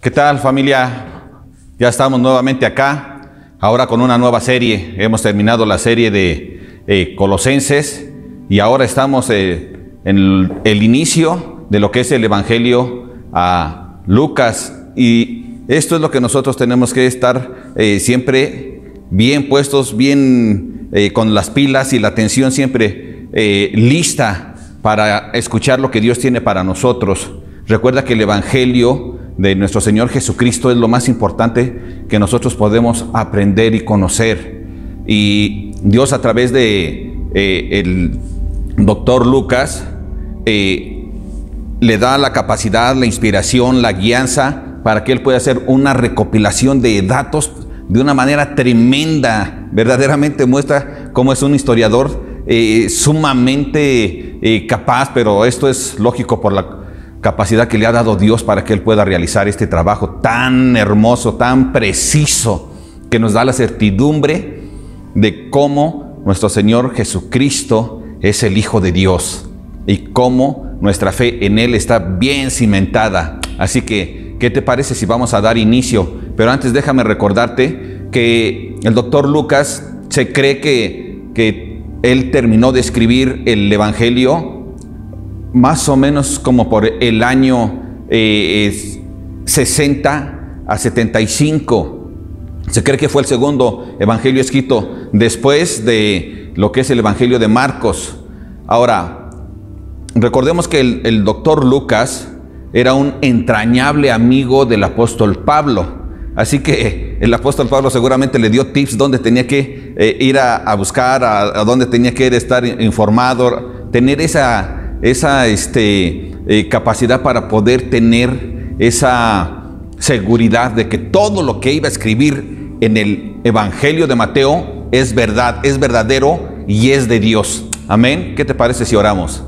¿Qué tal, familia? Ya estamos nuevamente acá, ahora con una nueva serie. Hemos terminado la serie de Colosenses y ahora estamos en el inicio de lo que es el Evangelio a Lucas. Y esto es lo que nosotros tenemos que estar siempre bien puestos, bien con las pilas y la atención siempre lista para escuchar lo que Dios tiene para nosotros. Recuerda que el Evangelio de nuestro Señor Jesucristo es lo más importante que nosotros podemos aprender y conocer. Y Dios, a través de el doctor Lucas, le da la capacidad, la inspiración, la guianza para que él pueda hacer una recopilación de datos de una manera tremenda. Verdaderamente muestra cómo es un historiador sumamente capaz, pero esto es lógico por la capacidad que le ha dado Dios para que él pueda realizar este trabajo tan hermoso, tan preciso, que nos da la certidumbre de cómo nuestro Señor Jesucristo es el Hijo de Dios y cómo nuestra fe en Él está bien cimentada. Así que, ¿qué te parece si vamos a dar inicio? Pero antes déjame recordarte que el doctor Lucas se cree que él terminó de escribir el Evangelio más o menos como por el año 60 a 75. Se cree que fue el segundo evangelio escrito después de lo que es el Evangelio de Marcos. Ahora, recordemos que el doctor Lucas era un entrañable amigo del apóstol Pablo. Así que el apóstol Pablo seguramente le dio tips dónde tenía que ir a buscar, a dónde tenía que ir a estar informado, tener esa capacidad para poder tener esa seguridad de que todo lo que iba a escribir en el Evangelio de Mateo es verdad, es verdadero y es de Dios. Amén. ¿Qué te parece si oramos?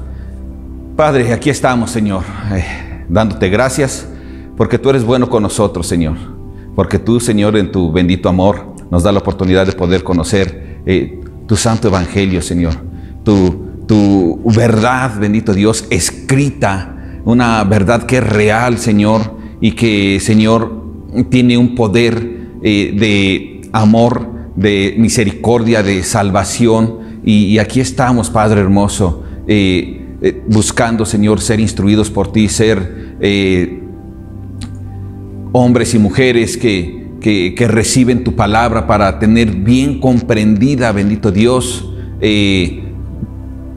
Padre, aquí estamos, Señor, dándote gracias porque tú eres bueno con nosotros, Señor. Porque tú, Señor, en tu bendito amor nos da la oportunidad de poder conocer tu santo Evangelio, Señor. Tu verdad, bendito Dios, escrita, una verdad que es real, Señor, y que, Señor, tiene un poder de amor, de misericordia, de salvación. Y aquí estamos, Padre hermoso, buscando, Señor, ser instruidos por ti, ser hombres y mujeres que reciben tu palabra para tener bien comprendida, bendito Dios,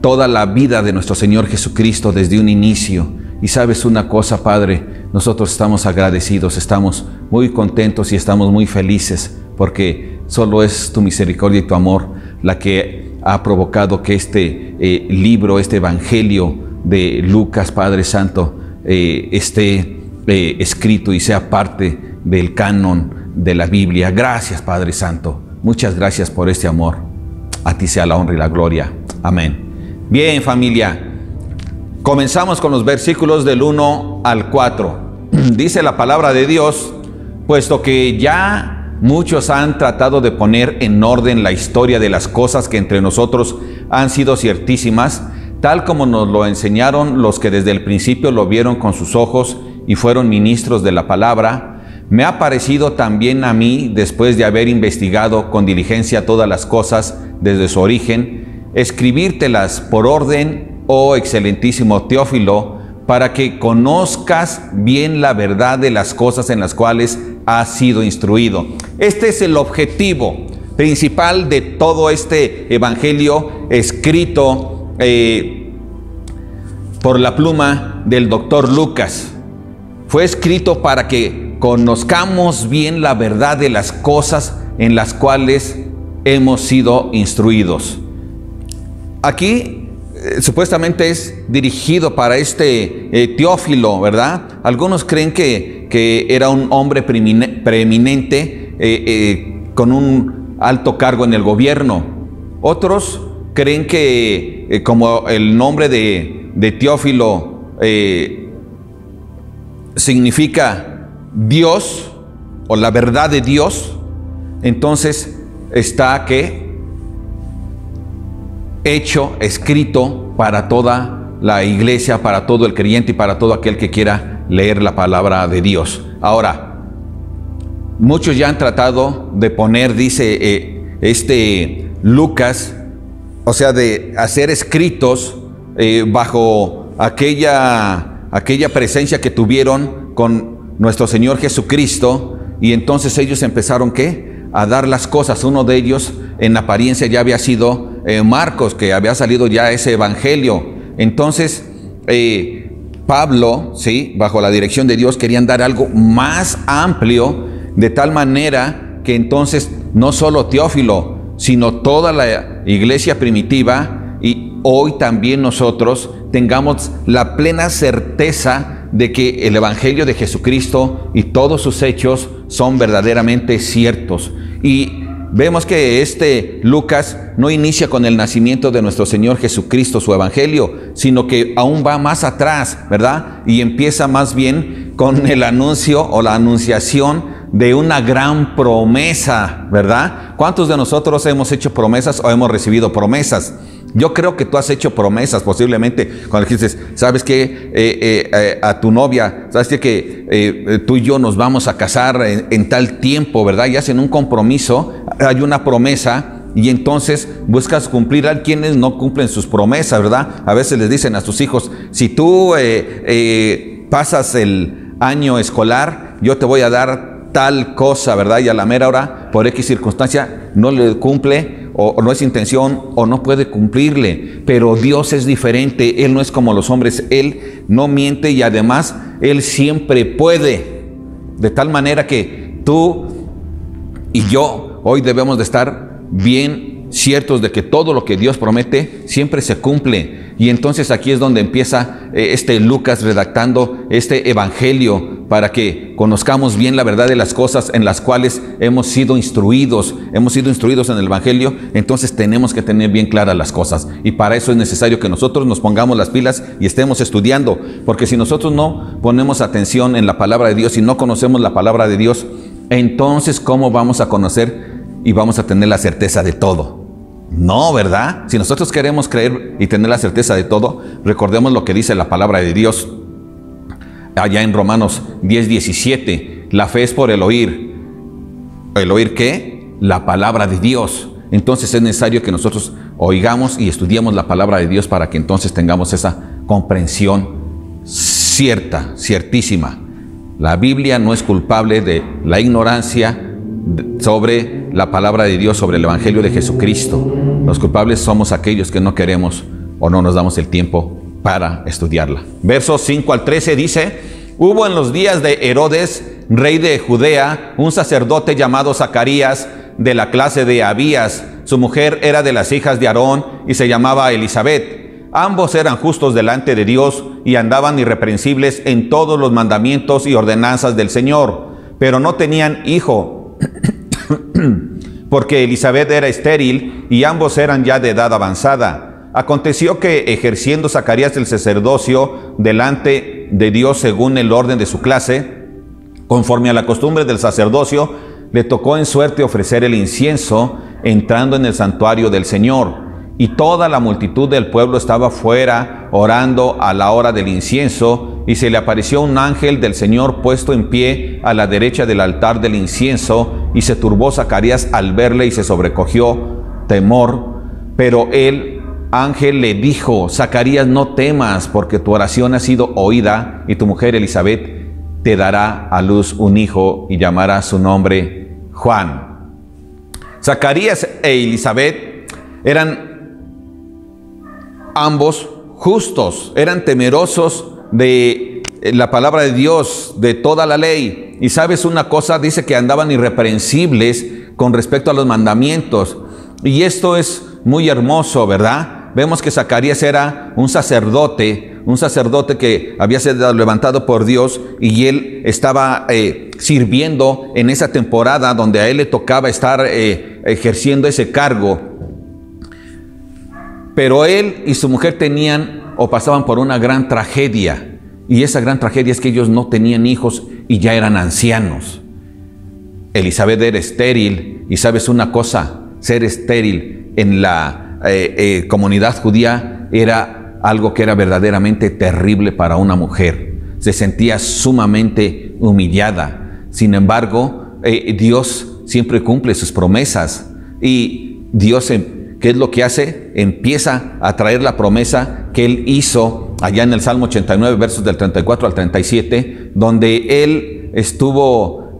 toda la vida de nuestro Señor Jesucristo desde un inicio. Y sabes una cosa, Padre, nosotros estamos agradecidos, estamos muy contentos y estamos muy felices porque solo es tu misericordia y tu amor la que ha provocado que este libro, este Evangelio de Lucas, Padre Santo, esté escrito y sea parte del canon de la Biblia. Gracias, Padre Santo. Muchas gracias por este amor. A ti sea la honra y la gloria. Amén. Bien, familia, comenzamos con los versículos del 1 al 4. Dice la palabra de Dios: puesto que ya muchos han tratado de poner en orden la historia de las cosas que entre nosotros han sido ciertísimas, tal como nos lo enseñaron los que desde el principio lo vieron con sus ojos y fueron ministros de la palabra, me ha parecido también a mí, después de haber investigado con diligencia todas las cosas desde su origen, escribírtelas por orden, oh excelentísimo Teófilo, para que conozcas bien la verdad de las cosas en las cuales has sido instruido. Este es el objetivo principal de todo este evangelio escrito por la pluma del doctor Lucas. Fue escrito para que conozcamos bien la verdad de las cosas en las cuales hemos sido instruidos. Aquí supuestamente es dirigido para este Teófilo, ¿verdad? Algunos creen que era un hombre preeminente con un alto cargo en el gobierno. Otros creen que como el nombre de Teófilo significa Dios o la verdad de Dios, entonces está hecho, escrito para toda la iglesia, para todo el creyente y para todo aquel que quiera leer la palabra de Dios. Ahora, muchos ya han tratado de poner, dice Lucas, o sea, de hacer escritos bajo aquella presencia que tuvieron con nuestro Señor Jesucristo, y entonces ellos empezaron, ¿qué?, a dar las cosas. Uno de ellos en apariencia ya había sido Marcos, que había salido ya ese evangelio. Entonces Pablo, ¿sí?, bajo la dirección de Dios, querían dar algo más amplio, de tal manera que entonces no solo Teófilo, sino toda la iglesia primitiva y hoy también nosotros tengamos la plena certeza de que el evangelio de Jesucristo y todos sus hechos son verdaderamente ciertos. Y vemos que Lucas no inicia con el nacimiento de nuestro Señor Jesucristo, su evangelio, sino que aún va más atrás, ¿verdad? Y empieza más bien con el anuncio o la anunciación de una gran promesa, ¿verdad? ¿Cuántos de nosotros hemos hecho promesas o hemos recibido promesas? Yo creo que tú has hecho promesas, posiblemente, cuando dices, ¿sabes qué? A tu novia, ¿sabes qué? Que tú y yo nos vamos a casar en tal tiempo, ¿verdad? Y hacen un compromiso, hay una promesa, y entonces buscas cumplir. Hay quienes no cumplen sus promesas, ¿verdad? A veces les dicen a sus hijos, si tú pasas el año escolar, yo te voy a dar tal cosa, ¿verdad? Y a la mera hora, por X circunstancia, no le cumple, o no es intención, o no puede cumplirle. Pero Dios es diferente. Él no es como los hombres. Él no miente, y además Él siempre puede. De tal manera que tú y yo hoy debemos de estar bien ciertos de que todo lo que Dios promete siempre se cumple. Y entonces aquí es donde empieza Lucas redactando este evangelio, para que conozcamos bien la verdad de las cosas en las cuales hemos sido instruidos en el evangelio. Entonces tenemos que tener bien claras las cosas, y para eso es necesario que nosotros nos pongamos las pilas y estemos estudiando, porque si nosotros no ponemos atención en la palabra de Dios y no conocemos la palabra de Dios, entonces ¿cómo vamos a conocer y vamos a tener la certeza de todo? No, ¿verdad? Si nosotros queremos creer y tener la certeza de todo, recordemos lo que dice la palabra de Dios allá en Romanos 10:17. La fe es por el oír. ¿El oír qué? La palabra de Dios. Entonces es necesario que nosotros oigamos y estudiemos la palabra de Dios, para que entonces tengamos esa comprensión cierta, ciertísima. La Biblia no es culpable de la ignorancia sobre la palabra de Dios, sobre el evangelio de Jesucristo. Los culpables somos aquellos que no queremos o no nos damos el tiempo para estudiarla. Versos 5 al 13 dice: hubo en los días de Herodes, rey de Judea, un sacerdote llamado Zacarías, de la clase de Abías. Su mujer era de las hijas de Aarón y se llamaba Elisabet. Ambos eran justos delante de Dios y andaban irreprensibles en todos los mandamientos y ordenanzas del Señor, pero no tenían hijo porque Elisabet era estéril y ambos eran ya de edad avanzada. Aconteció que, ejerciendo Zacarías el sacerdocio delante de Dios según el orden de su clase, conforme a la costumbre del sacerdocio, le tocó en suerte ofrecer el incienso entrando en el santuario del Señor. Y toda la multitud del pueblo estaba fuera orando a la hora del incienso, y se le apareció un ángel del Señor puesto en pie a la derecha del altar del incienso, y se turbó Zacarías al verle y se sobrecogió temor. Pero el ángel le dijo: Zacarías, no temas, porque tu oración ha sido oída, y tu mujer Elisabet te dará a luz un hijo y llamará su nombre Juan. Zacarías e Elisabet eran ambos justos, eran temerosos de la palabra de Dios, de toda la ley. Y sabes una cosa, dice que andaban irreprensibles con respecto a los mandamientos. Y esto es muy hermoso, ¿verdad? Vemos que Zacarías era un sacerdote que había sido levantado por Dios, y él estaba sirviendo en esa temporada donde a él le tocaba estar ejerciendo ese cargo. Pero él y su mujer tenían o pasaban por una gran tragedia, y esa gran tragedia es que ellos no tenían hijos y ya eran ancianos. Elisabet era estéril, y sabes una cosa, ser estéril en la comunidad judía era algo que era verdaderamente terrible para una mujer. Se sentía sumamente humillada. Sin embargo, Dios siempre cumple sus promesas. Y Dios, ¿qué es lo que hace? Empieza a traer la promesa que Él hizo allá en el Salmo 89, versos del 34 al 37, donde Él estuvo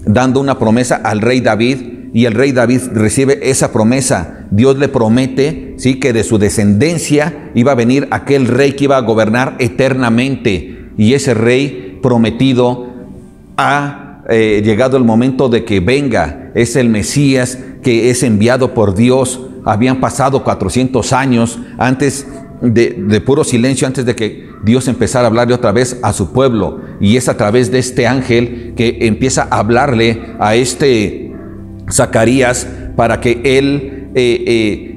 dando una promesa al rey David, y el rey David recibe esa promesa. Dios le promete, ¿sí?, que de su descendencia iba a venir aquel rey que iba a gobernar eternamente, y ese rey prometido ha llegado el momento de que venga. Es el Mesías que es enviado por Dios. Habían pasado 400 años antes de puro silencio, antes de que Dios empezara a hablarle otra vez a su pueblo, y es a través de este ángel que empieza a hablarle a este Zacarías para que él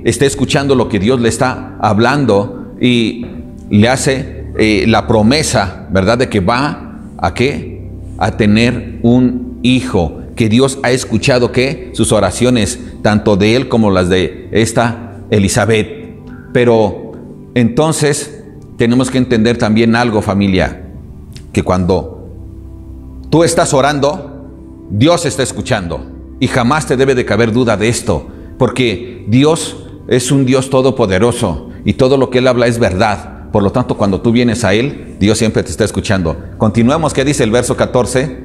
esté escuchando lo que Dios le está hablando, y le hace la promesa, ¿verdad?, de que va a ¿qué? A tener un hijo, que Dios ha escuchado ¿qué? Sus oraciones, tanto de él como las de esta Elizabeth. Pero entonces tenemos que entender también algo, familia, que cuando tú estás orando, Dios está escuchando, y jamás te debe de caber duda de esto, porque Dios es un Dios todopoderoso y todo lo que Él habla es verdad. Por lo tanto, cuando tú vienes a Él, Dios siempre te está escuchando. Continuemos. ¿Qué dice el verso 14?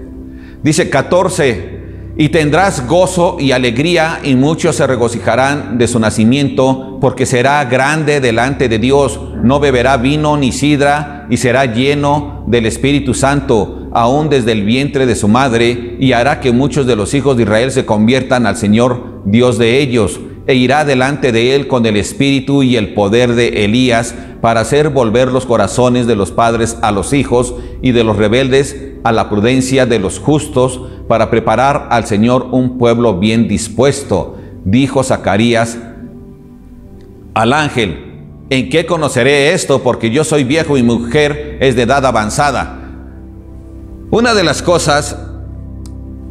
Dice 14: y tendrás gozo y alegría, y muchos se regocijarán de su nacimiento, porque será grande delante de Dios. No beberá vino ni sidra, y será lleno del Espíritu Santo, aún desde el vientre de su madre, y hará que muchos de los hijos de Israel se conviertan al Señor Dios de ellos, e irá delante de él con el espíritu y el poder de Elías, para hacer volver los corazones de los padres a los hijos, y de los rebeldes a la prudencia de los justos, para preparar al Señor un pueblo bien dispuesto. Dijo Zacarías al ángel: ¿en qué conoceré esto? Porque yo soy viejo y mi mujer es de edad avanzada. Una de las cosas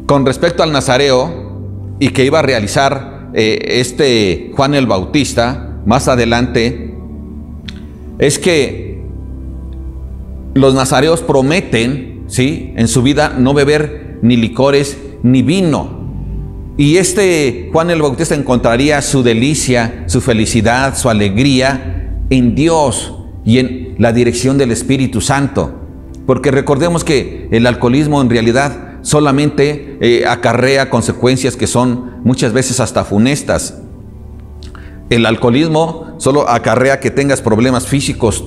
con respecto al nazareo, y que iba a realizar Juan el Bautista más adelante, es que los nazareos prometen, ¿sí?, en su vida no beber ni licores ni vino. Y Juan el Bautista encontraría su delicia, su felicidad, su alegría en Dios y en la dirección del Espíritu Santo. Porque recordemos que el alcoholismo en realidad solamente acarrea consecuencias que son muchas veces hasta funestas. El alcoholismo solo acarrea que tengas problemas físicos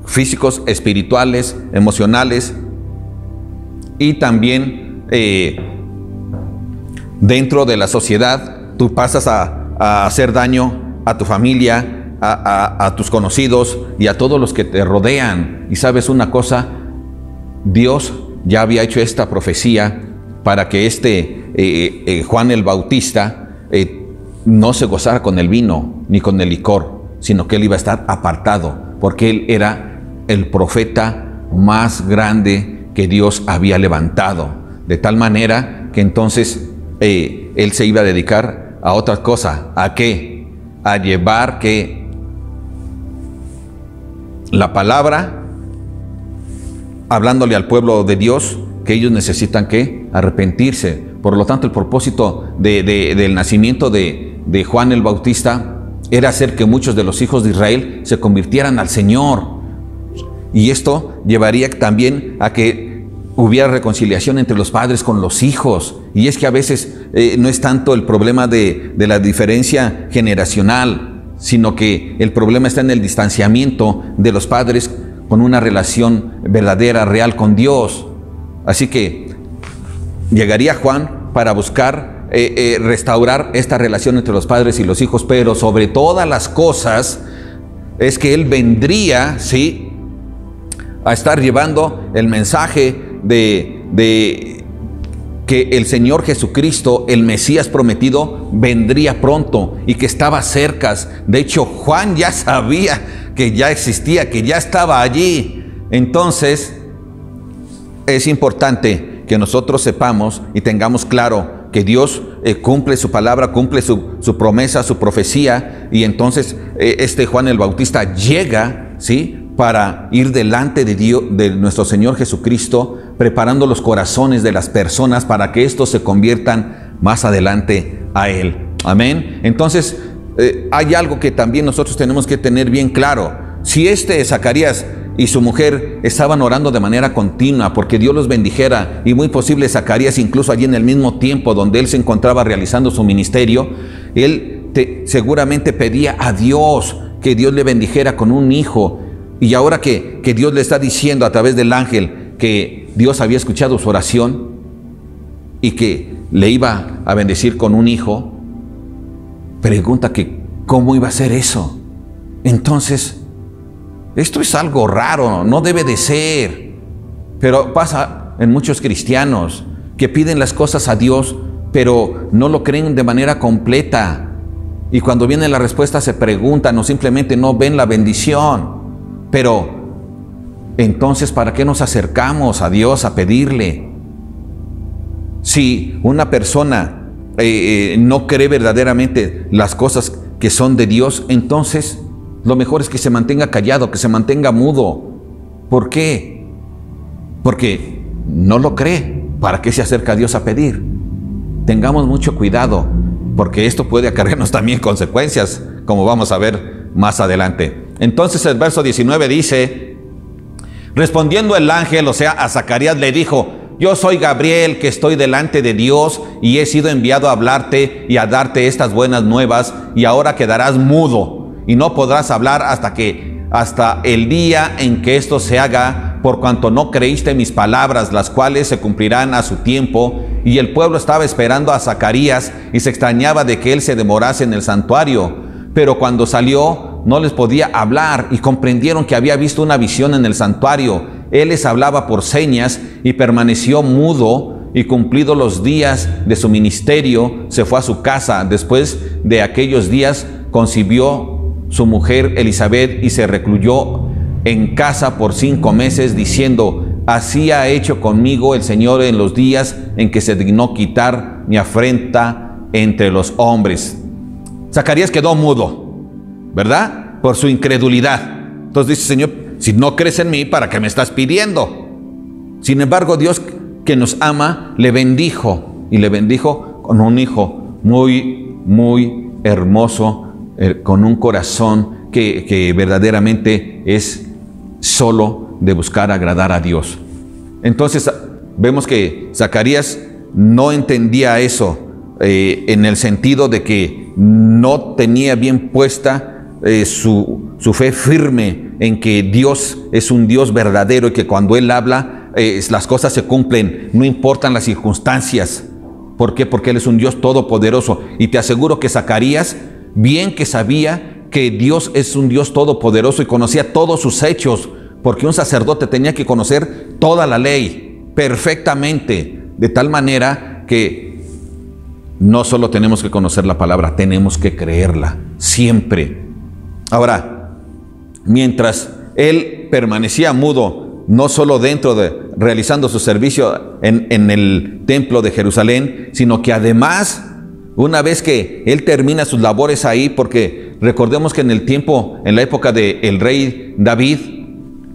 físicos, espirituales, emocionales, y también dentro de la sociedad tú pasas a hacer daño a tu familia, a tus conocidos y a todos los que te rodean. Y sabes una cosa, Dios ya había hecho esta profecía para que Juan el Bautista no se gozara con el vino ni con el licor, sino que él iba a estar apartado, porque él era el profeta más grande que Dios había levantado, de tal manera que entonces él se iba a dedicar a otra cosa. ¿A qué? A llevar la palabra, hablándole al pueblo de Dios, que ellos necesitan arrepentirse. Por lo tanto, el propósito del nacimiento de Juan el Bautista era hacer que muchos de los hijos de Israel se convirtieran al Señor. Y esto llevaría también a que hubiera reconciliación entre los padres con los hijos. Y es que a veces no es tanto el problema de la diferencia generacional, sino que el problema está en el distanciamiento de los padres con una relación verdadera, real con Dios. Así que llegaría Juan para buscar restaurar esta relación entre los padres y los hijos, pero sobre todas las cosas es que él vendría, ¿sí?, a estar llevando el mensaje de que el Señor Jesucristo, el Mesías prometido, vendría pronto y que estaba cerca. De hecho, Juan ya sabía que ya existía, que ya estaba allí. Entonces, es importante que nosotros sepamos y tengamos claro que Dios cumple su palabra, cumple su promesa, su profecía, y entonces Juan el Bautista llega, ¿sí?, para ir delante de Dios, de nuestro Señor Jesucristo, preparando los corazones de las personas para que estos se conviertan más adelante a Él. Amén. Entonces, hay algo que también nosotros tenemos que tener bien claro. Si Zacarías y su mujer estaban orando de manera continua porque Dios los bendijera, y muy posible Zacarías incluso allí en el mismo tiempo donde él se encontraba realizando su ministerio, él seguramente pedía a Dios que Dios le bendijera con un hijo. Y ahora que Dios le está diciendo a través del ángel que Dios había escuchado su oración y que le iba a bendecir con un hijo, pregunta que cómo iba a ser eso. Entonces, esto es algo raro, no debe de ser. Pero pasa en muchos cristianos que piden las cosas a Dios, pero no lo creen de manera completa. Y cuando viene la respuesta se preguntan o simplemente no ven la bendición. Pero entonces, ¿para qué nos acercamos a Dios a pedirle? Si una persona no cree verdaderamente las cosas que son de Dios, entonces lo mejor es que se mantenga callado, que se mantenga mudo. ¿Por qué? Porque no lo cree. ¿Para qué se acerca a Dios a pedir? Tengamos mucho cuidado, porque esto puede acarrearnos también consecuencias, como vamos a ver más adelante. Entonces el verso 19 dice: respondiendo el ángel, o sea, a Zacarías, le dijo: yo soy Gabriel, que estoy delante de Dios, y he sido enviado a hablarte y a darte estas buenas nuevas, y ahora quedarás mudo, y no podrás hablar hasta el día en que esto se haga, por cuanto no creíste mis palabras, las cuales se cumplirán a su tiempo. Y el pueblo estaba esperando a Zacarías, y se extrañaba de que él se demorase en el santuario. Pero cuando salió, no les podía hablar, y comprendieron que había visto una visión en el santuario. Él les hablaba por señas, y permaneció mudo, y cumplidos los días de su ministerio, se fue a su casa. Después de aquellos días concibió su mujer Elizabeth, y se recluyó en casa por 5 meses, diciendo: así ha hecho conmigo el Señor en los días en que se dignó quitar mi afrenta entre los hombres. Zacarías quedó mudo, ¿verdad? Por su incredulidad. Entonces dice: Señor, si no crees en mí, ¿para qué me estás pidiendo? Sin embargo, Dios, que nos ama, le bendijo, y le bendijo con un hijo muy, muy hermoso, con un corazón que verdaderamente es solo de buscar agradar a Dios. Entonces vemos que Zacarías no entendía eso, en el sentido de que no tenía bien puesta su fe firme en que Dios es un Dios verdadero, y que cuando Él habla, las cosas se cumplen, no importan las circunstancias. ¿Por qué? Porque Él es un Dios todopoderoso. Y te aseguro que Zacarías bien que sabía que Dios es un Dios todopoderoso, y conocía todos sus hechos, porque un sacerdote tenía que conocer toda la ley perfectamente, de tal manera que no solo tenemos que conocer la palabra, tenemos que creerla siempre. Ahora, mientras él permanecía mudo, no solo dentro de realizando su servicio en el templo de Jerusalén, sino que además, una vez que él termina sus labores ahí, porque recordemos que en la época del rey David,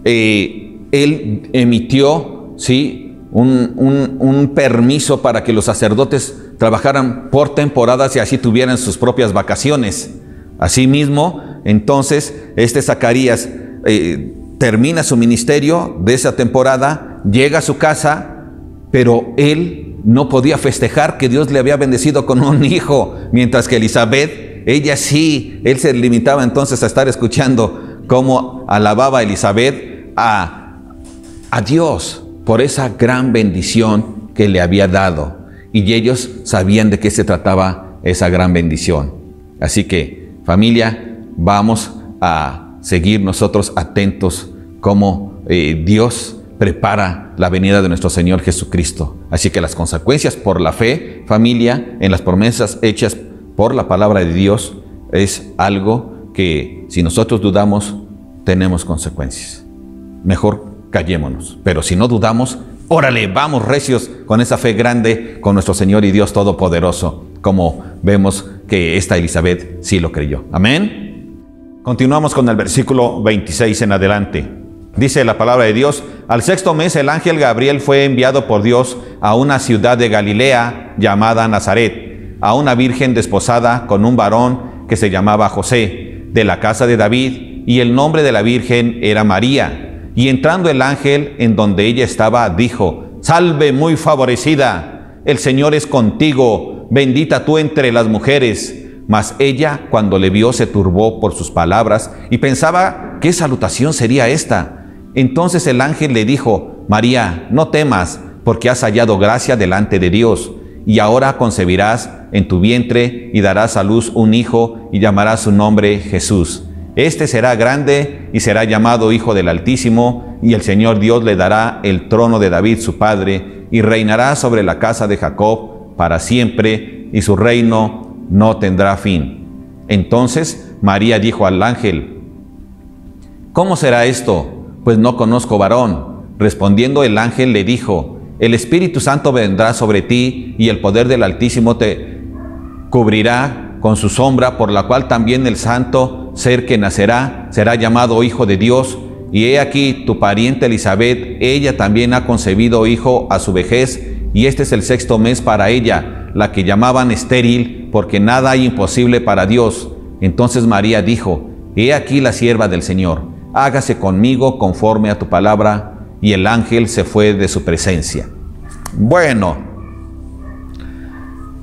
él emitió, ¿sí?, un permiso para que los sacerdotes trabajaran por temporadas y así tuvieran sus propias vacaciones. Asimismo, entonces, Zacarías termina su ministerio de esa temporada, llega a su casa, pero él no podía festejar que Dios le había bendecido con un hijo, mientras que Elizabeth, ella sí, él se limitaba entonces a estar escuchando cómo alababa a Elizabeth a Dios por esa gran bendición que le había dado, y ellos sabían de qué se trataba esa gran bendición. Así que, familia, vamos a seguir nosotros atentos cómo Dios prepara la venida de nuestro Señor Jesucristo. Así que las consecuencias por la fe, familia, en las promesas hechas por la palabra de Dios, es algo que si nosotros dudamos, tenemos consecuencias. Mejor callémonos. Pero si no dudamos, órale, vamos recios con esa fe grande, con nuestro Señor y Dios Todopoderoso, como vemos que esta Elizabeth sí lo creyó. Amén. Continuamos con el versículo 26 en adelante. Dice la palabra de Dios: al sexto mes el ángel Gabriel fue enviado por Dios a una ciudad de Galilea llamada Nazaret, a una virgen desposada con un varón que se llamaba José, de la casa de David, y el nombre de la virgen era María. Y entrando el ángel en donde ella estaba, dijo: salve muy favorecida, el Señor es contigo, bendita tú entre las mujeres. Mas ella, cuando le vio, se turbó por sus palabras y pensaba qué salutación sería esta. Entonces el ángel le dijo: María, no temas, porque has hallado gracia delante de Dios, y ahora concebirás en tu vientre y darás a luz un hijo y llamarás su nombre Jesús. Este será grande y será llamado Hijo del Altísimo, y el Señor Dios le dará el trono de David su padre, y reinará sobre la casa de Jacob para siempre, y su reino no tendrá fin. Entonces María dijo al ángel: ¿cómo será esto? Pues no conozco varón. Respondiendo el ángel le dijo: el Espíritu Santo vendrá sobre ti, y el poder del Altísimo te cubrirá con su sombra, por la cual también el santo ser que nacerá será llamado Hijo de Dios. Y he aquí tu pariente Elizabeth, ella también ha concebido hijo a su vejez, y este es el sexto mes para ella, la que llamaban estéril, porque nada hay imposible para Dios. Entonces María dijo: he aquí la sierva del Señor, hágase conmigo conforme a tu palabra. Y el ángel se fue de su presencia. Bueno,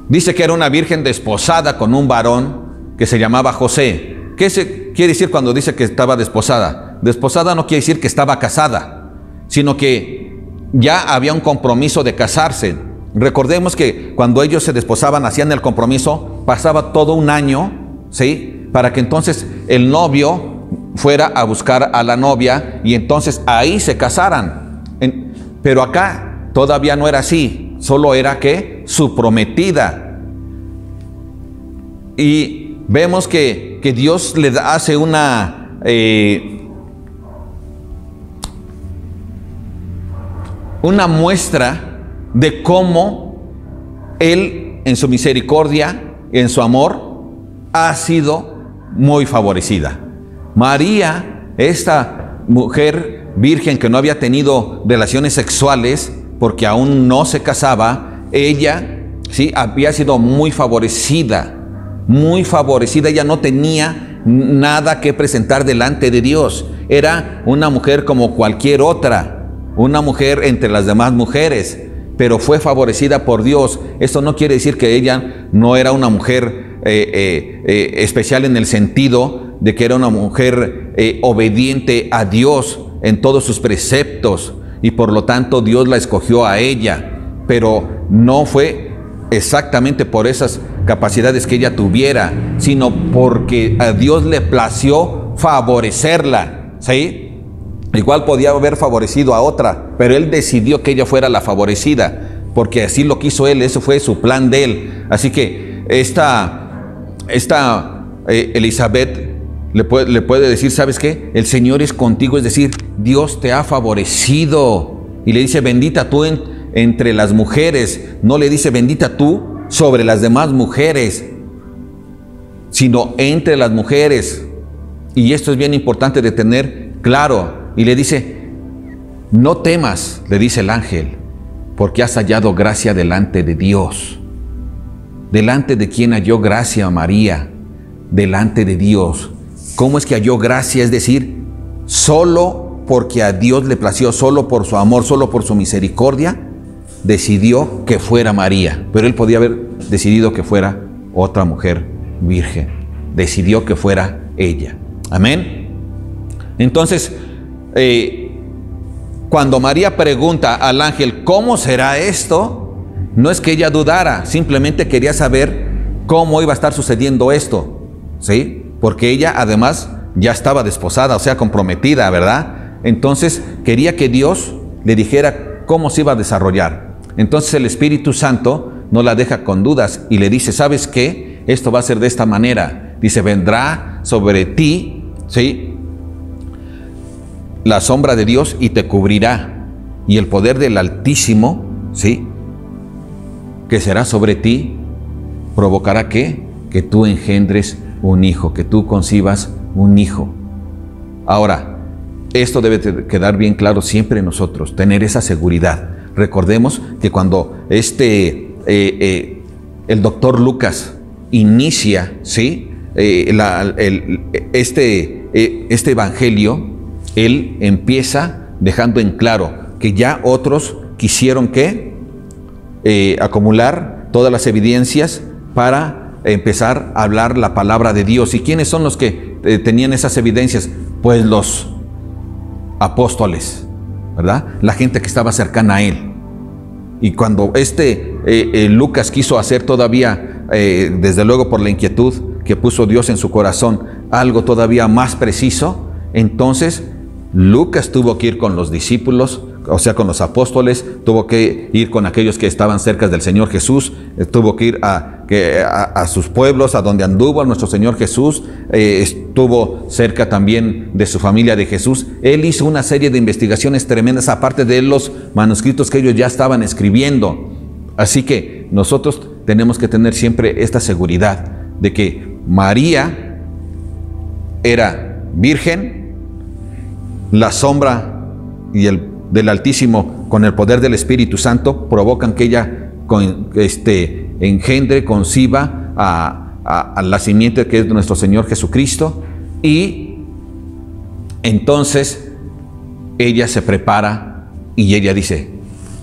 dice que era una virgen desposada con un varón que se llamaba José. ¿Qué quiere decir cuando dice que estaba desposada? Desposada no quiere decir que estaba casada, sino que ya había un compromiso de casarse. Recordemos que cuando ellos se desposaban, hacían el compromiso, pasaba todo un año, ¿sí?, para que entonces el novio fuera a buscar a la novia y entonces ahí se casaran. Pero acá todavía no era así, solo era que su prometida. Y vemos que Dios le hace una muestra de cómo Él, en su misericordia, en su amor, ha sido muy favorecida. María, esta mujer virgen que no había tenido relaciones sexuales porque aún no se casaba, ella sí había sido muy favorecida, ella no tenía nada que presentar delante de Dios. Era una mujer como cualquier otra, una mujer entre las demás mujeres, pero fue favorecida por Dios. Esto no quiere decir que ella no era una mujer especial en el sentido de que era una mujer obediente a Dios en todos sus preceptos, y por lo tanto Dios la escogió a ella, pero no fue exactamente por esas capacidades que ella tuviera, sino porque a Dios le plació favorecerla, ¿sí? Igual podía haber favorecido a otra, pero Él decidió que ella fuera la favorecida, porque así lo quiso Él, eso fue su plan de Él. Así que Elizabeth le puede decir: ¿sabes qué? El Señor es contigo, es decir, Dios te ha favorecido. Y le dice: bendita tú entre las mujeres. No le dice bendita tú sobre las demás mujeres, sino entre las mujeres. Y esto es bien importante de tener claro. Y le dice: no temas, le dice el ángel, porque has hallado gracia delante de Dios. ¿Delante de quién halló gracia María? Delante de Dios. ¿Cómo es que halló gracia? Es decir, solo porque a Dios le plació, solo por su amor, solo por su misericordia, decidió que fuera María. Pero Él podía haber decidido que fuera otra mujer virgen. Decidió que fuera ella. Amén. Entonces, cuando María pregunta al ángel: ¿cómo será esto?, no es que ella dudara, simplemente quería saber cómo iba a estar sucediendo esto, ¿sí? Porque ella además ya estaba desposada, o sea, comprometida, ¿verdad? Entonces quería que Dios le dijera cómo se iba a desarrollar. Entonces el Espíritu Santo no la deja con dudas y le dice: ¿sabes qué? Esto va a ser de esta manera. Dice: vendrá sobre ti, ¿sí?, la sombra de Dios y te cubrirá, y el poder del Altísimo, ¿sí?, que será sobre ti, provocará ¿qué? Que tú engendres un hijo, que tú concibas un hijo. Ahora, Esto debe quedar bien claro siempre en nosotros, tener esa seguridad. Recordemos que cuando el doctor Lucas inicia, ¿sí?, este evangelio, él empieza dejando en claro que ya otros quisieron acumular todas las evidencias para empezar a hablar la palabra de Dios. ¿Y quiénes son los que tenían esas evidencias? Pues los apóstoles, ¿verdad? La gente que estaba cercana a él. Y cuando Lucas quiso hacer todavía, desde luego por la inquietud que puso Dios en su corazón, algo todavía más preciso, entonces Lucas tuvo que ir con los discípulos, o sea, con los apóstoles, tuvo que ir con aquellos que estaban cerca del Señor Jesús, tuvo que ir a sus pueblos, a donde anduvo nuestro Señor Jesús, estuvo cerca también de su familia de Jesús. Él hizo una serie de investigaciones tremendas, aparte de los manuscritos que ellos ya estaban escribiendo. Así que nosotros tenemos que tener siempre esta seguridad de que María era virgen, la sombra del Altísimo con el poder del Espíritu Santo provocan que ella engendre, conciba a la simiente que es nuestro Señor Jesucristo, y entonces ella se prepara y ella dice: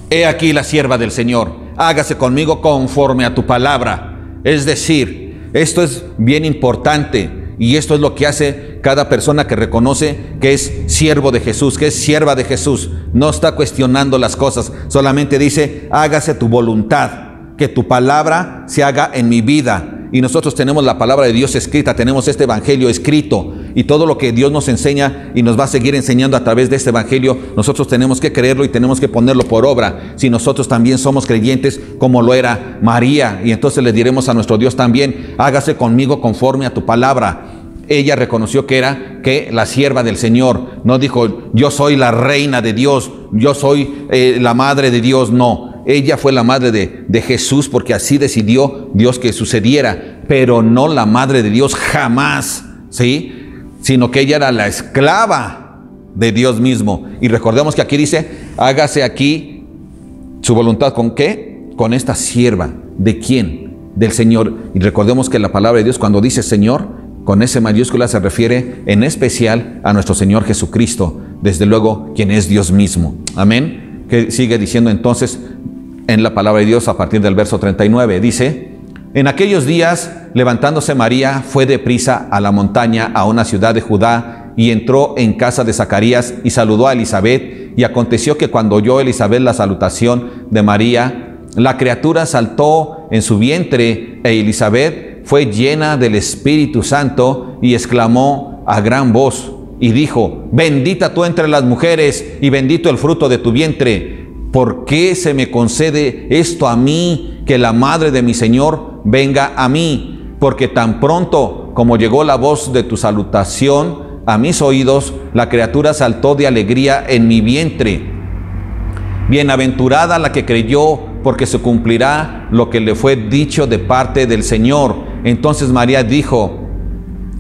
he aquí la sierva del Señor, hágase conmigo conforme a tu palabra. Es decir, esto es bien importante. Y esto es lo que hace cada persona que reconoce que es siervo de Jesús, que es sierva de Jesús. No está cuestionando las cosas, solamente dice: hágase tu voluntad, que tu palabra se haga en mi vida. Y nosotros tenemos la palabra de Dios escrita, tenemos este evangelio escrito, y todo lo que Dios nos enseña y nos va a seguir enseñando a través de este evangelio, nosotros tenemos que creerlo y tenemos que ponerlo por obra. Si nosotros también somos creyentes como lo era María, y entonces le diremos a nuestro Dios también: hágase conmigo conforme a tu palabra. Ella reconoció que era la sierva del Señor. No dijo: yo soy la reina de Dios, yo soy la madre de Dios. No, ella fue la madre de Jesús, porque así decidió Dios que sucediera, pero no la madre de Dios jamás, ¿sí? Sino que ella era la esclava de Dios mismo. Y recordemos que aquí dice: hágase aquí su voluntad. ¿Con qué? Con esta sierva. ¿De quién? Del Señor. Y recordemos que la palabra de Dios, cuando dice Señor, con S mayúscula, se refiere en especial a nuestro Señor Jesucristo, desde luego, quien es Dios mismo. Amén. Que sigue diciendo entonces en la palabra de Dios a partir del verso 39. Dice: en aquellos días, levantándose María, fue deprisa a la montaña, a una ciudad de Judá, y entró en casa de Zacarías y saludó a Elisabet. Y aconteció que cuando oyó Elisabet la salutación de María, la criatura saltó en su vientre, e Elisabet fue llena del Espíritu Santo y exclamó a gran voz y dijo: bendita tú entre las mujeres y bendito el fruto de tu vientre. ¿Por qué se me concede esto a mí, que la madre de mi Señor venga a mí? Porque tan pronto como llegó la voz de tu salutación a mis oídos, la criatura saltó de alegría en mi vientre. Bienaventurada la que creyó, porque se cumplirá lo que le fue dicho de parte del Señor. Entonces María dijo: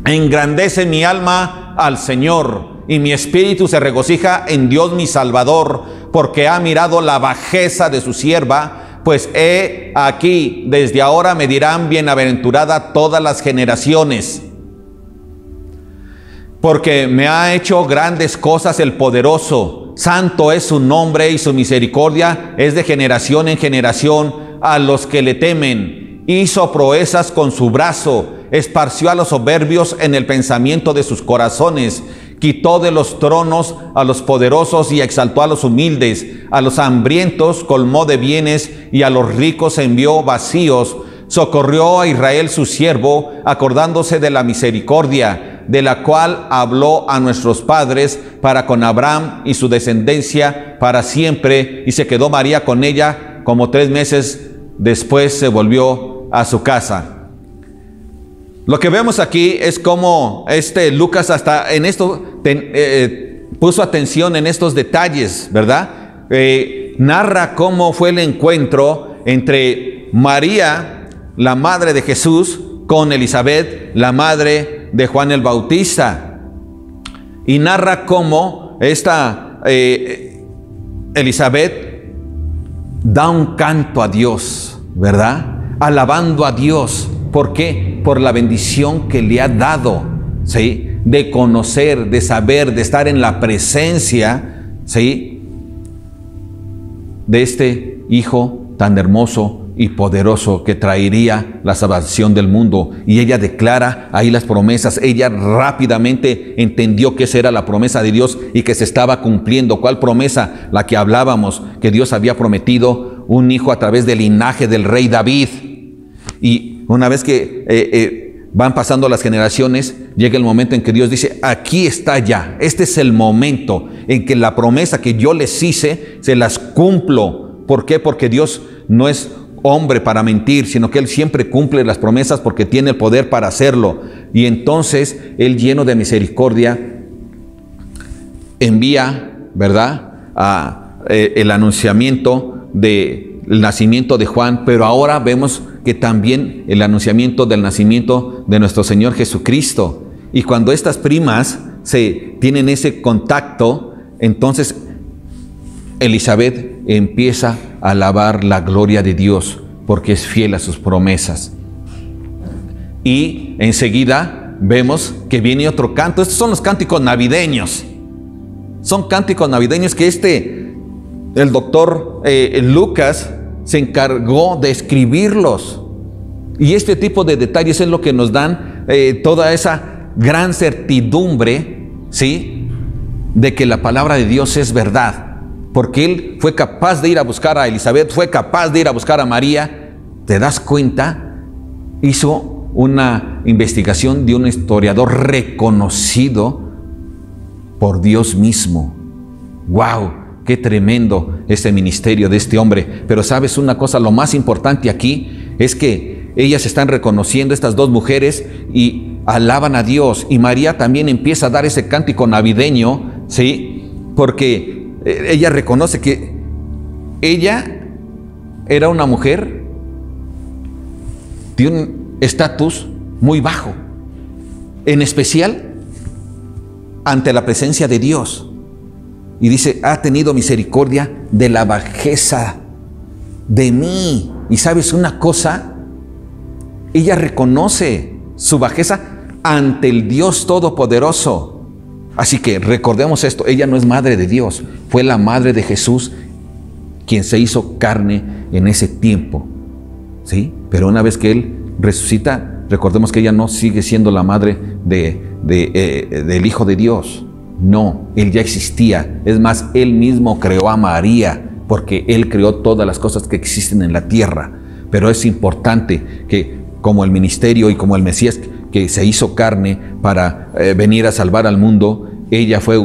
engrandece mi alma al Señor, y mi espíritu se regocija en Dios mi Salvador, porque ha mirado la bajeza de su sierva. Pues he aquí, desde ahora me dirán bienaventurada todas las generaciones, porque me ha hecho grandes cosas el poderoso. Santo es su nombre, y su misericordia es de generación en generación a los que le temen. Hizo proezas con su brazo, esparció a los soberbios en el pensamiento de sus corazones. Quitó de los tronos a los poderosos y exaltó a los humildes. A los hambrientos colmó de bienes, y a los ricos envió vacíos. Socorrió a Israel su siervo, acordándose de la misericordia, de la cual habló a nuestros padres, para con Abraham y su descendencia para siempre. Y se quedó María con ella como 3 meses, después se volvió a su casa. Lo que vemos aquí es cómo Lucas hasta en esto puso atención en estos detalles, ¿verdad? Narra cómo fue el encuentro entre María, la madre de Jesús, con Elisabet, la madre de Juan el Bautista. Y narra cómo esta Elizabeth da un canto a Dios, ¿verdad? Alabando a Dios. ¿Por qué? Por la bendición que le ha dado, ¿sí? De conocer, de saber, de estar en la presencia, ¿sí? De este Hijo tan hermoso y poderoso que traería la salvación del mundo. Y ella declara ahí las promesas. Ella rápidamente entendió que esa era la promesa de Dios y que se estaba cumpliendo. ¿Cuál promesa? La que hablábamos, que Dios había prometido un hijo a través del linaje del rey David. Y una vez que van pasando las generaciones, llega el momento en que Dios dice, aquí está ya. Este es el momento en que la promesa que yo les hice, se las cumplo. ¿Por qué? Porque Dios no es hombre para mentir, sino que Él siempre cumple las promesas porque tiene el poder para hacerlo. Y entonces Él, lleno de misericordia, envía, ¿verdad?, el anunciamiento del nacimiento de Juan, pero ahora vemos que también el anunciamiento del nacimiento de nuestro Señor Jesucristo. Y cuando estas primas tienen ese contacto, entonces Elizabeth empieza a alabar la gloria de Dios porque es fiel a sus promesas. Y enseguida vemos que viene otro canto. Estos son los cánticos navideños. Son cánticos navideños que el doctor Lucas se encargó de escribirlos. Y este tipo de detalles es lo que nos dan toda esa gran certidumbre, ¿sí?, de que la palabra de Dios es verdad. Porque Él fue capaz de ir a buscar a Elizabeth, fue capaz de ir a buscar a María. ¿Te das cuenta? Hizo una investigación de un historiador reconocido por Dios mismo. ¡Wow! ¡Qué tremendo este ministerio de este hombre! Pero ¿sabes una cosa? Lo más importante aquí es que ellas están reconociendo, estas dos mujeres, y alaban a Dios. Y María también empieza a dar ese cántico navideño, ¿sí? Porque ella reconoce que ella era una mujer de un estatus muy bajo, en especial ante la presencia de Dios. Y dice, ha tenido misericordia de la bajeza de mí. Y ¿sabes una cosa? Ella reconoce su bajeza ante el Dios Todopoderoso. Así que recordemos esto, ella no es madre de Dios, fue la madre de Jesús quien se hizo carne en ese tiempo, ¿sí? Pero una vez que Él resucita, recordemos que ella no sigue siendo la madre del Hijo de Dios. No, Él ya existía. Es más, Él mismo creó a María, porque Él creó todas las cosas que existen en la tierra. Pero es importante que, como el ministerio y como el Mesías que se hizo carne para venir a salvar al mundo, ella fue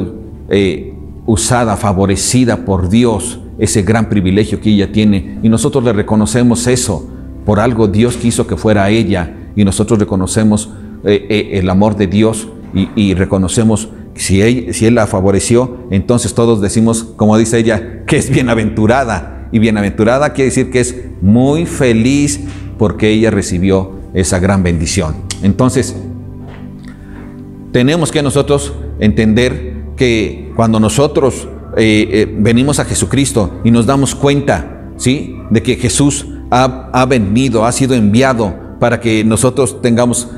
usada, favorecida por Dios, ese gran privilegio que ella tiene, y nosotros le reconocemos eso. Por algo Dios quiso que fuera ella, y nosotros reconocemos el amor de Dios, y reconocemos que si Él la favoreció, entonces todos decimos, como dice ella, que es bienaventurada, y bienaventurada quiere decir que es muy feliz porque ella recibió esa gran bendición. Entonces, tenemos que nosotros entender que cuando nosotros venimos a Jesucristo y nos damos cuenta, ¿sí?, de que Jesús ha venido, ha sido enviado para que nosotros tengamos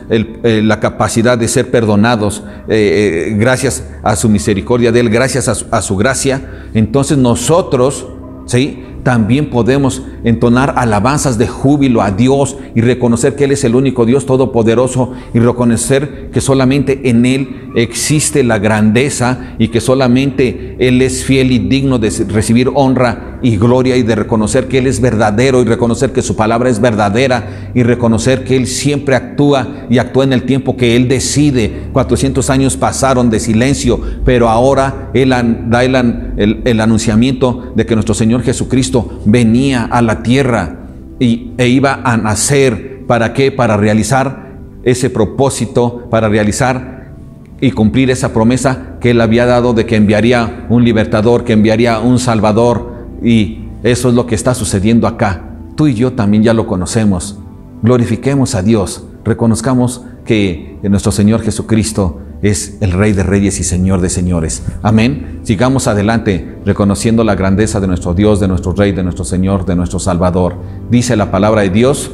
la capacidad de ser perdonados gracias a su misericordia de Él, gracias a su gracia, entonces nosotros, ¿sí?, también podemos entonar alabanzas de júbilo a Dios y reconocer que Él es el único Dios todopoderoso, y reconocer que solamente en Él existe la grandeza y que solamente Él es fiel y digno de recibir honra y gloria, y de reconocer que Él es verdadero, y reconocer que su palabra es verdadera, y reconocer que Él siempre actúa y actúa en el tiempo que Él decide. 400 años pasaron de silencio, pero ahora Él da el anunciamiento de que nuestro Señor Jesucristo venía a la tierra e iba a nacer. ¿Para qué? Para realizar ese propósito, para realizar y cumplir esa promesa que Él había dado de que enviaría un libertador, que enviaría un salvador. Y eso es lo que está sucediendo acá. Tú y yo también ya lo conocemos. Glorifiquemos a Dios, reconozcamos que nuestro Señor Jesucristo es el Rey de Reyes y Señor de Señores. Amén. Sigamos adelante reconociendo la grandeza de nuestro Dios, de nuestro Rey, de nuestro Señor, de nuestro Salvador. Dice la palabra de Dios: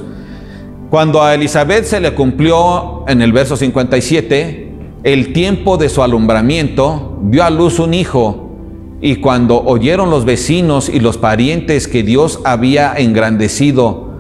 cuando a Elizabeth se le cumplió, en el verso 57, el tiempo de su alumbramiento, dio a luz un hijo. Y cuando oyeron los vecinos y los parientes que Dios había engrandecido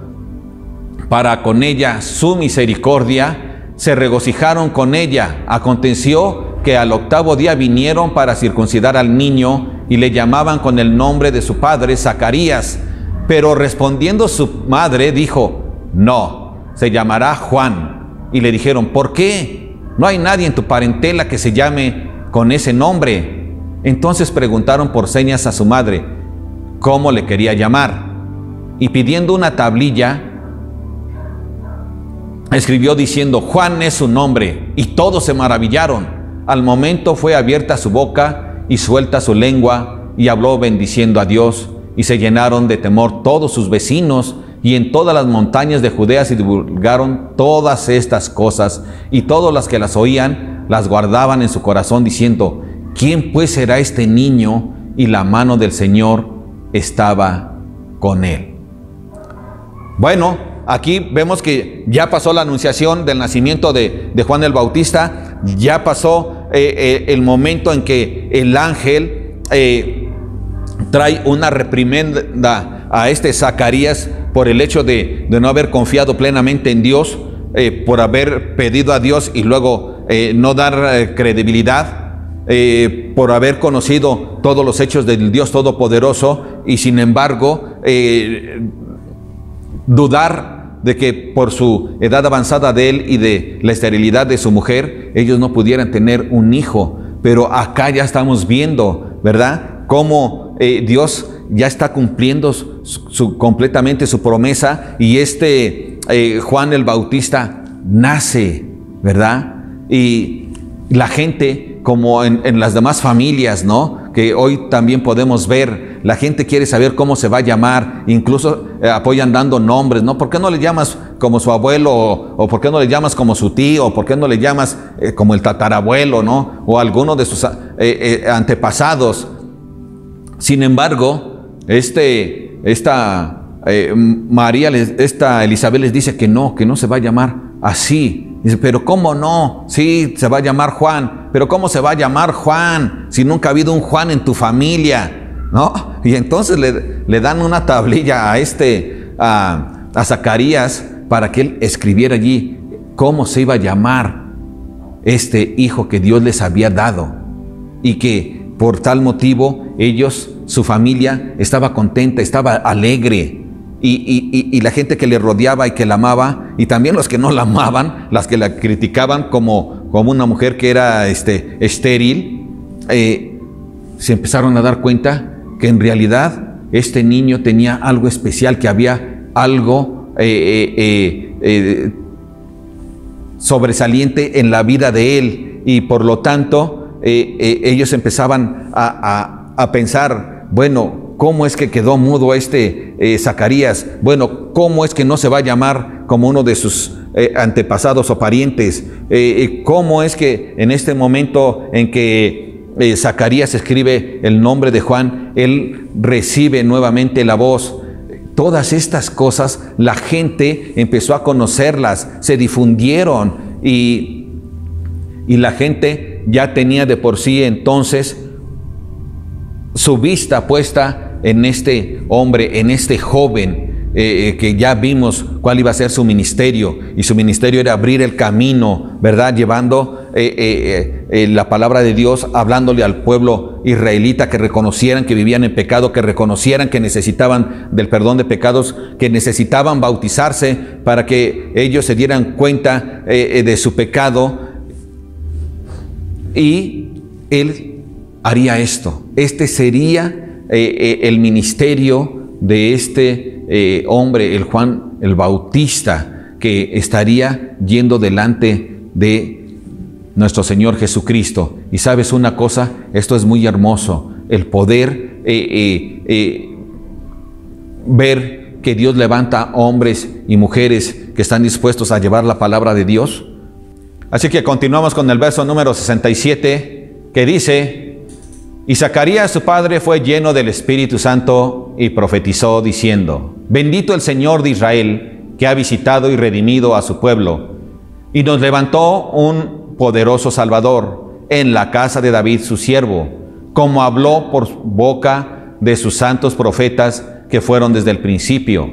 para con ella su misericordia, se regocijaron con ella. Aconteció que al 8º día vinieron para circuncidar al niño y le llamaban con el nombre de su padre, Zacarías. Pero respondiendo su madre dijo: no, se llamará Juan. Y le dijeron: ¿por qué? No hay nadie en tu parentela que se llame con ese nombre. Entonces preguntaron por señas a su madre cómo le quería llamar. Y pidiendo una tablilla, escribió diciendo: Juan es su nombre. Y todos se maravillaron. Al momento fue abierta su boca y suelta su lengua, y habló bendiciendo a Dios. Y se llenaron de temor todos sus vecinos, y en todas las montañas de Judea se divulgaron todas estas cosas, y todos los que las oían las guardaban en su corazón, diciendo: ¿quién pues será este niño? Y la mano del Señor estaba con él. Bueno, aquí vemos que ya pasó la anunciación del nacimiento de Juan el Bautista. Ya pasó el momento en que el ángel trae una reprimenda a este Zacarías por el hecho de no haber confiado plenamente en Dios, por haber pedido a Dios y luego no dar credibilidad, por haber conocido todos los hechos del Dios Todopoderoso, y sin embargo dudar de que por su edad avanzada de él y de la esterilidad de su mujer, ellos no pudieran tener un hijo. Pero acá ya estamos viendo, ¿verdad?, cómo Dios ya está cumpliendo completamente su promesa, y Juan el Bautista nace, ¿verdad? Y la gente, como en las demás familias, ¿no?, que hoy también podemos ver, la gente quiere saber cómo se va a llamar, incluso apoyan dando nombres, ¿no? ¿Por qué no le llamas como su abuelo? O ¿por qué no le llamas como su tío? ¿O por qué no le llamas como el tatarabuelo, ¿no? O alguno de sus antepasados. Sin embargo, Elizabeth les dice que no se va a llamar así. Dice: pero ¿cómo no? Sí, se va a llamar Juan. Pero ¿cómo se va a llamar Juan si nunca ha habido un Juan en tu familia? ¿No? Y entonces le dan una tablilla a Zacarías para que él escribiera allí cómo se iba a llamar este hijo que Dios les había dado. Y que por tal motivo su familia estaba contenta, estaba alegre. Y la gente que le rodeaba y que la amaba, y también los que no la amaban, las que la criticaban como una mujer que era estéril, se empezaron a dar cuenta que en realidad este niño tenía algo especial, que había algo sobresaliente en la vida de él. Y por lo tanto ellos empezaban a pensar: bueno, ¿cómo es que quedó mudo Zacarías? Bueno, ¿cómo es que no se va a llamar como uno de sus antepasados o parientes? ¿Cómo es que en este momento en que Zacarías escribe el nombre de Juan, él recibe nuevamente la voz? Todas estas cosas la gente empezó a conocerlas, se difundieron, y la gente ya tenía de por sí entonces su vista puesta en este hombre, en este joven, que ya vimos cuál iba a ser su ministerio. Y su ministerio era abrir el camino, ¿verdad?, llevando la palabra de Dios, hablándole al pueblo israelita, que reconocieran que vivían en pecado, que reconocieran que necesitaban del perdón de pecados, que necesitaban bautizarse para que ellos se dieran cuenta de su pecado. Y él haría esto. Este sería el ministerio de este hombre, el Juan el Bautista, que estaría yendo delante de nuestro Señor Jesucristo. Y sabes una cosa, esto es muy hermoso, el poder ver que Dios levanta hombres y mujeres que están dispuestos a llevar la palabra de Dios. Así que continuamos con el verso número 67, que dice: y Zacarías su padre fue lleno del Espíritu Santo y profetizó diciendo: bendito el Señor de Israel, que ha visitado y redimido a su pueblo, y nos levantó un poderoso Salvador en la casa de David su siervo, como habló por boca de sus santos profetas que fueron desde el principio,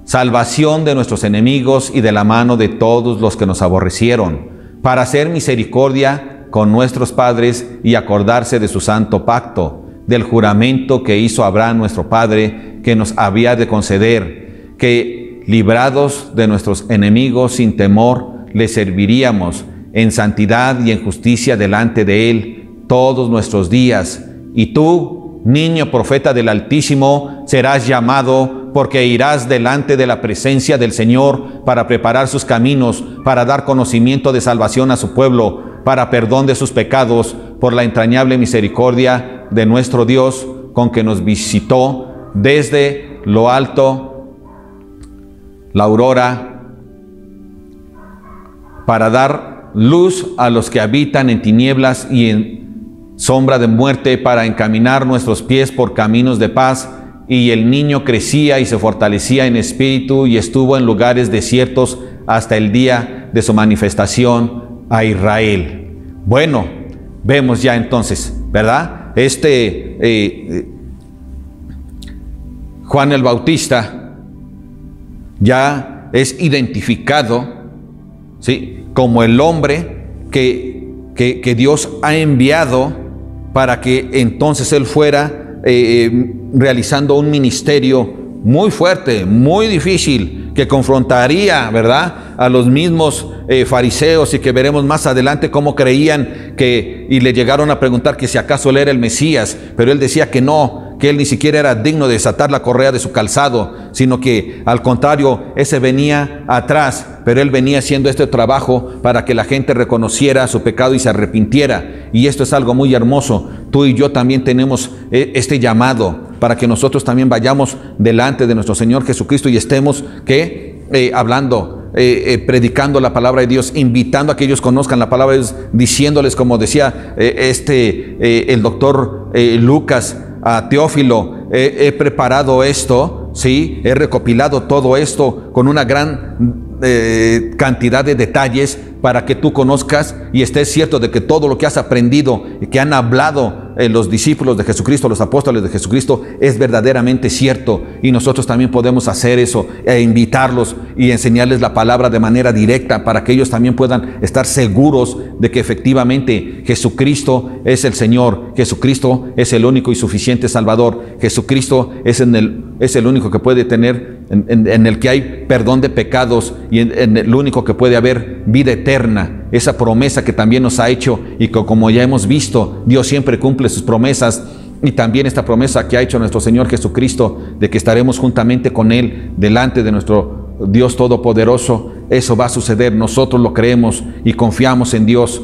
salvación de nuestros enemigos y de la mano de todos los que nos aborrecieron, para hacer misericordia con nuestros padres y acordarse de su santo pacto, del juramento que hizo Abraham nuestro padre, que nos había de conceder, que librados de nuestros enemigos sin temor, le serviríamos en santidad y en justicia delante de él todos nuestros días. Y tú, niño profeta del Altísimo, serás llamado, porque irás delante de la presencia del Señor para preparar sus caminos, para dar conocimiento de salvación a su pueblo, para perdón de sus pecados, por la entrañable misericordia de nuestro Dios, con que nos visitó desde lo alto la aurora, para dar luz a los que habitan en tinieblas y en sombra de muerte, para encaminar nuestros pies por caminos de paz. Y el niño crecía y se fortalecía en espíritu y estuvo en lugares desiertos hasta el día de su manifestación a Israel. Bueno, vemos ya entonces, ¿verdad? Juan el Bautista ya es identificado, ¿sí?, como el hombre que Dios ha enviado para que entonces él fuera realizando un ministerio muy fuerte, muy difícil, que confrontaría, ¿verdad?, a los mismos fariseos, y que veremos más adelante cómo creían y le llegaron a preguntar que si acaso él era el Mesías, pero él decía que no, que él ni siquiera era digno de desatar la correa de su calzado, sino que al contrario, ese venía atrás, pero él venía haciendo este trabajo para que la gente reconociera su pecado y se arrepintiera. Y esto es algo muy hermoso. Tú y yo también tenemos este llamado para que nosotros también vayamos delante de nuestro Señor Jesucristo y estemos hablando, predicando la palabra de Dios, invitando a que ellos conozcan la palabra de Dios, diciéndoles, como decía el doctor Lucas a Teófilo: he preparado esto, ¿sí?, he recopilado todo esto con una gran cantidad de detalles para que tú conozcas y estés cierto de que todo lo que has aprendido y que han hablado los discípulos de Jesucristo, los apóstoles de Jesucristo, es verdaderamente cierto. Y nosotros también podemos hacer eso, invitarlos y enseñarles la palabra de manera directa, para que ellos también puedan estar seguros de que efectivamente Jesucristo es el Señor, Jesucristo es el único y suficiente Salvador, Jesucristo es el único que puede tener, en el que hay perdón de pecados, y en el único que puede haber vida eterna. Esa promesa que también nos ha hecho, y que, como ya hemos visto, Dios siempre cumple sus promesas. Y también esta promesa que ha hecho nuestro Señor Jesucristo, de que estaremos juntamente con Él delante de nuestro Dios Todopoderoso, eso va a suceder. Nosotros lo creemos y confiamos en Dios.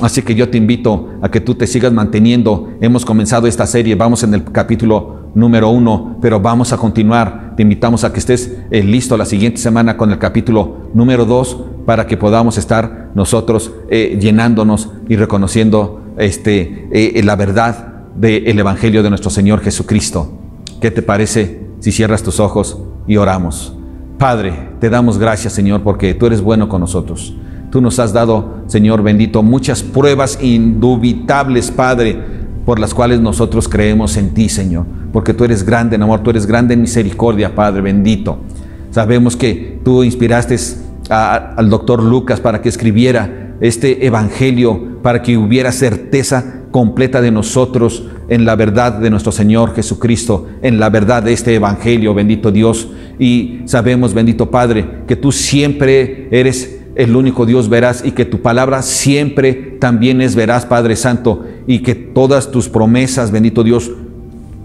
Así que yo te invito a que tú te sigas manteniendo. Hemos comenzado esta serie, vamos en el capítulo número 1, pero vamos a continuar. Te invitamos a que estés listo la siguiente semana con el capítulo número 2, para que podamos estar nosotros llenándonos y reconociendo la verdad del Evangelio de nuestro Señor Jesucristo. ¿Qué te parece si cierras tus ojos y oramos? Padre, te damos gracias, Señor, porque tú eres bueno con nosotros. Tú nos has dado, Señor bendito, muchas pruebas indubitables, Padre, por las cuales nosotros creemos en ti, Señor, porque tú eres grande en amor, tú eres grande en misericordia, Padre bendito. Sabemos que tú inspiraste al doctor Lucas para que escribiera este evangelio, para que hubiera certeza completa de nosotros en la verdad de nuestro Señor Jesucristo, en la verdad de este evangelio, bendito Dios. Y sabemos, bendito Padre, que tú siempre eres el único Dios veraz, y que tu palabra siempre también es veraz, Padre Santo, y que todas tus promesas, bendito Dios,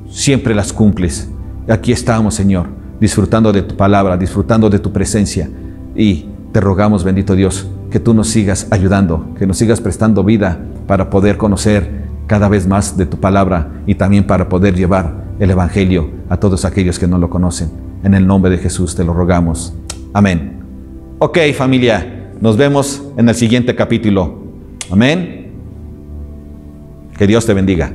siempre las cumples. Aquí estamos, Señor, disfrutando de tu palabra, disfrutando de tu presencia, y te rogamos, bendito Dios, que tú nos sigas ayudando, que nos sigas prestando vida para poder conocer cada vez más de tu palabra, y también para poder llevar el evangelio a todos aquellos que no lo conocen. En el nombre de Jesús te lo rogamos. Amén. Ok, familia. Nos vemos en el siguiente capítulo. Amén. Que Dios te bendiga.